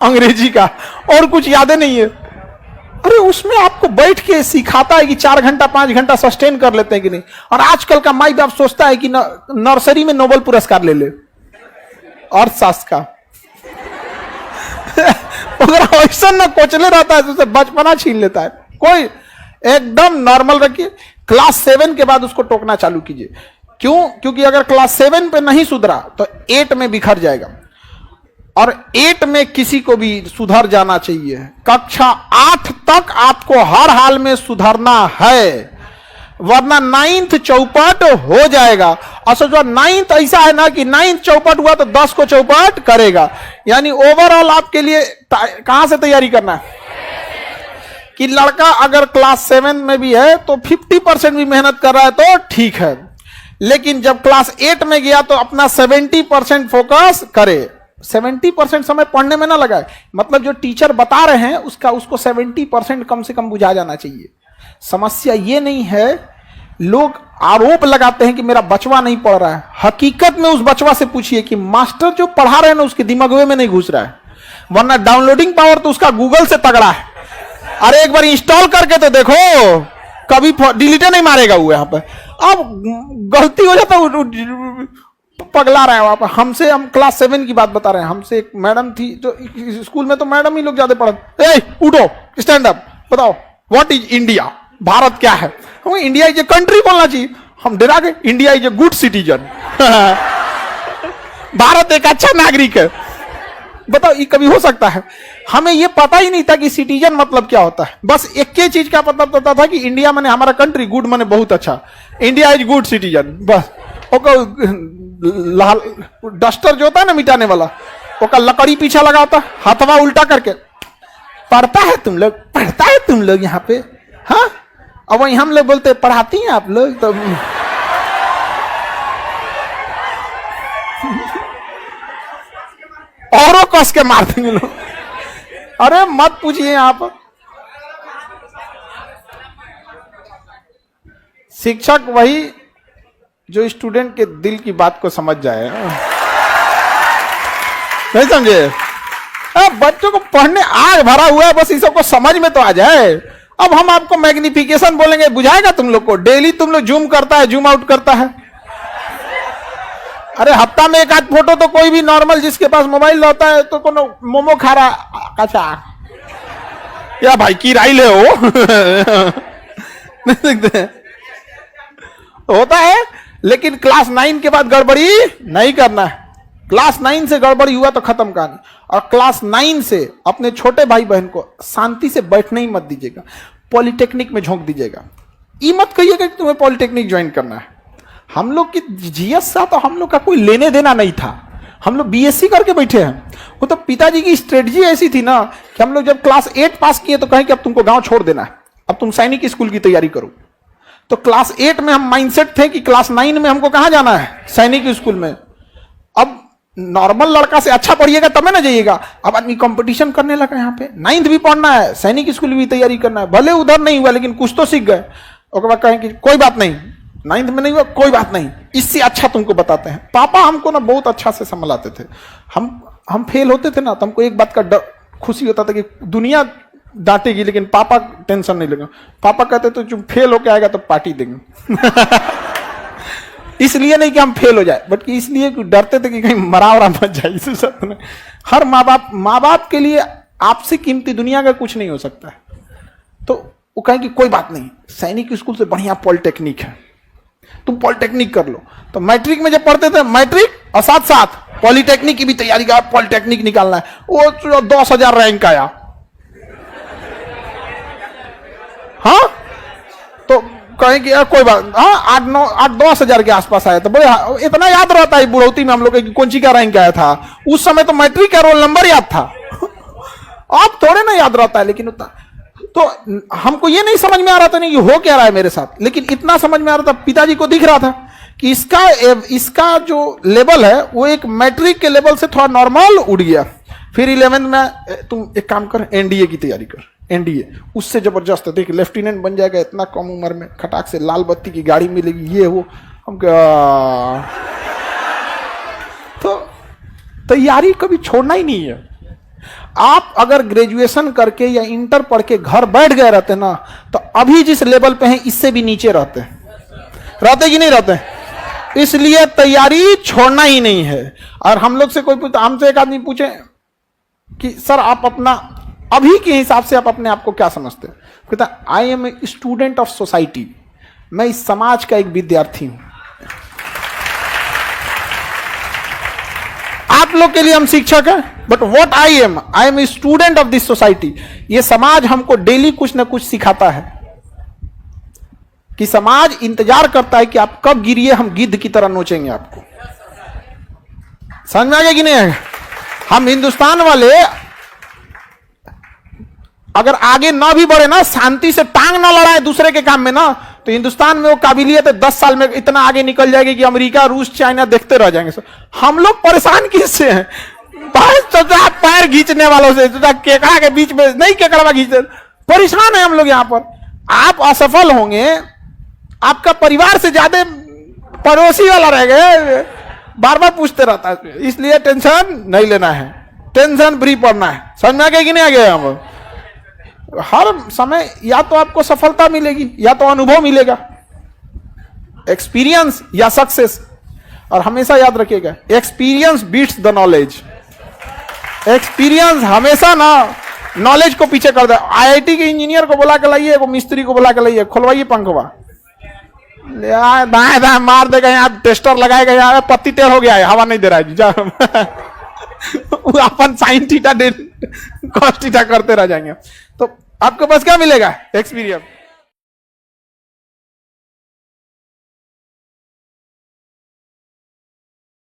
अंग्रेजी का, और कुछ याद नहीं है। अरे उसमें आपको बैठ के सिखाता है कि 4 घंटा 5 घंटा सस्टेन कर लेते हैं कि नहीं। और आजकल का माई बाप सोचता है कि नर्सरी में नोबेल पुरस्कार ले ले अर्थशास्त्र का। अगर ऐसा ना कोचले रहता है तो उसे बचपना छीन लेता है। कोई एकदम नॉर्मल रखिए, क्लास 7 के बाद उसको टोकना चालू कीजिए। क्यों? क्योंकि अगर क्लास 7 पे नहीं सुधरा तो 8 में बिखर जाएगा, और 8 में किसी को भी सुधर जाना चाहिए। कक्षा 8 तक आपको हर हाल में सुधरना है, वरना 9th चौपट हो जाएगा। और सोचो 9th ऐसा है ना कि 9th चौपट हुआ तो 10 को चौपट करेगा। यानी ओवरऑल आपके लिए कहां से तैयारी करना है कि लड़का अगर क्लास 7 में भी है तो 50% भी मेहनत कर रहा है तो ठीक है, लेकिन जब क्लास 8 में गया तो अपना 70% फोकस करे। 70% समय पढ़ने में ना लगाए, मतलब जो टीचर बता रहे हैं उसको 70% कम से कम बुझा जाना चाहिए। समस्या ये नहीं है, लोग आरोप लगाते हैं कि मेरा बचवा नहीं पढ़ रहा है। हकीकत में उस बचवा से पूछिए कि मास्टर जो पढ़ा रहे हैं ना उसके दिमाग में नहीं घुस रहा है, वरना डाउनलोडिंग पावर तो उसका गूगल से तगड़ा है। अरे एक बार इंस्टॉल करके तो देखो, कभी डिलीट नहीं मारेगा वो। यहाँ पे अब गलती हो जाता है, पगला रहा है वहां पर। हम क्लास 7 की बात बता रहे हैं। हमसे एक मैडम थी जो स्कूल में तो मैडम ही लोग ज्यादा पढ़ते, ए उठो स्टैंड अप, बताओ व्हाट इज इंडिया, भारत क्या है। हम इंडिया इज ए कंट्री बोलना चाहिए, हम डरा गए। India is a good citizen, Bharat एक अच्छा नागरिक है। बताओ ये कभी हो सकता है? हमें ये पता ही नहीं था कि सिटीजन मतलब क्या होता है। बस एक ही चीज का पता था कि इंडिया माने हमारा कंट्री, गुड माने बहुत अच्छा, इंडिया इज गुड सिटीजन। बस लाल डस्टर जो होता है ना मिटाने वाला, ओका लकड़ी पीछा लगा होता, हाथवा उल्टा करके पढ़ता है तुम लोग, पढ़ता है तुम लोग यहाँ पे, हाँ। अब वही हम लोग बोलते पढ़ाती हैं आप लोग, तो औरों कस के मार देंगे लोग। अरे मत पूछिए आप, शिक्षक वही जो स्टूडेंट के दिल की बात को समझ जाए, नहीं समझे? बच्चों को पढ़ने आग भरा हुआ है, बस इस सबको समझ में तो आ जाए। अब हम आपको मैग्निफिकेशन बोलेंगे, बुझाएगा तुम लोग को? डेली तुम लोग जूम करता है, जूम आउट करता है। अरे हफ्ता में एक आध फोटो तो कोई भी नॉर्मल जिसके पास मोबाइल रहता है तो कोनो मोमो खा रहा, अच्छा या भाई की राई ले हो नहीं देखते होता है। लेकिन क्लास 9 के बाद गड़बड़ी नहीं करना है। क्लास 9 से गड़बड़ी हुआ तो खत्म कहानी। और क्लास 9 से अपने छोटे भाई बहन को शांति से बैठने ही मत दीजिएगा, पॉलिटेक्निक में झोंक दीजिएगा। ये मत कहिएगा कि तुम्हें पॉलिटेक्निक ज्वाइन करना है। हम लोग की जीएस सा तो हम लोग का कोई लेने देना नहीं था, हम लोग बीएससी करके बैठे हैं। वो तो पिताजी की स्ट्रेटजी ऐसी थी ना कि हम लोग जब क्लास 8 पास किए तो कहें कि अब तुमको गांव छोड़ देना है, अब तुम सैनिक स्कूल की तैयारी करो। तो क्लास 8 में हम माइंडसेट थे कि क्लास 9 में हमको कहां जाना है, सैनिक स्कूल में। अब नॉर्मल लड़का से अच्छा पढ़िएगा तब ना जाइएगा। अब आदमी कंपटीशन करने लगा, यहाँ पे 9th भी पढ़ना है, सैनिक स्कूल भी तैयारी करना है। भले उधर नहीं हुआ लेकिन कुछ तो सीख गए। उसके बाद कहें कि कोई बात नहीं, 9th में नहीं हुआ कोई बात नहीं, इससे अच्छा तुमको बताते हैं। पापा हमको ना बहुत अच्छा से संभलाते थे। हम फेल होते थे ना तो हमको एक बात का खुशी होता था कि दुनिया डांटेगी लेकिन पापा टेंशन नहीं लेगा। पापा कहते तो तुम फेल होके आएगा तो पार्टी देंगे इसलिए नहीं कि हम फेल हो जाए, बट इसलिए कि डरते थे कि कहीं मरा मत जाए। इस सब में हर माँ बाप के लिए आपसे कीमती दुनिया का कुछ नहीं हो सकता है। तो वो कहें कि कोई बात नहीं, सैनिक स्कूल से बढ़िया पॉलिटेक्निक है, तुम पॉलिटेक्निक कर लो। तो मैट्रिक में जब पढ़ते थे, मैट्रिक और साथ साथ पॉलिटेक्निक की भी तैयारी का, पॉलिटेक्निक निकालना है। वो 10,000 रैंक आया, हाँ तो कहें कि कोई बात, हाँ 8-10,000 के आसपास आया। तो बड़े इतना याद रहता है बुढ़ौती में हम लोग कौन सी का रैंक आया था। उस समय तो मैट्रिक का रोल नंबर याद था अब थोड़े ना याद रहता है। लेकिन उतना तो हमको ये नहीं समझ में आ रहा था नहीं कि हो क्या रहा है मेरे साथ, लेकिन इतना समझ में आ रहा था, पिताजी को दिख रहा था कि इसका जो लेवल है वो एक मैट्रिक के लेवल से थोड़ा नॉर्मल उड़ गया। फिर 11th में तुम एक काम कर, एनडीए की तैयारी कर, एनडीए उससे जबरदस्त है, देख लेफ्टिनेंट बन जाएगा इतना कम उम्र में, खटाक से लाल बत्ती की गाड़ी मिलेगी, ये वो। हम तो तैयारी कभी छोड़ना ही नहीं है। आप अगर ग्रेजुएशन करके या इंटर पढ़ के घर बैठ गए रहते ना, तो अभी जिस लेवल पे हैं इससे भी नीचे रहते कि नहीं रहते? इसलिए तैयारी छोड़ना ही नहीं है। और हम लोग से कोई पूछता, हमसे एक आदमी पूछे कि सर आप अपना अभी के हिसाब से आप अपने आप को क्या समझते हैं? कहता I am a student of society, मैं इस समाज का एक विद्यार्थी हूं। आप लोग के लिए हम शिक्षक हैं, but what I am a student of this society. ये समाज हमको डेली कुछ ना कुछ सिखाता है कि समाज इंतजार करता है कि आप कब गिरिए, हम गिद्ध की तरह नोचेंगे आपको। समझ में आ गया कि नहीं आएगा? हम हिंदुस्तान वाले अगर आगे ना भी बढ़े ना, शांति से टांग ना लड़ाए दूसरे के काम में ना, तो हिंदुस्तान में वो काबिलियत है 10 साल में इतना आगे निकल जाएगी कि अमेरिका, रूस, चाइना देखते रह जाएंगे। हम लोग परेशान किससे हैं? पैर खींचने वालों से, केकड़ा के बीच में नहीं, केकड़ा खींचते, परेशान है हम लोग यहां पर। आप असफल होंगे, आपका परिवार से ज्यादा पड़ोसी वाला रह गए, बार बार पूछते रहता है। इसलिए टेंशन नहीं लेना है, टेंशन फ्री पड़ना है। समझ में आ गया कि नहीं आ गया? हम हर समय या तो आपको सफलता मिलेगी या तो अनुभव मिलेगा, एक्सपीरियंस या सक्सेस। और हमेशा याद रखिएगा, experience beats the knowledge. Experience हमेशा ना नॉलेज को पीछे कर दे। आईआईटी के इंजीनियर को बुला के लाइए, को मिस्त्री को बुला के लाइए, खुलवाइए पंखवा, दाएं दाएं मार देगा, यहाँ टेस्टर लगाएगा, यहाँ पत्ती टेढ़ हो गया है, हवा नहीं दे रहा है जी, अपन साइन थीटा कॉस थीटा करते रह जाएंगे। तो आपके पास क्या मिलेगा? एक्सपीरियंस।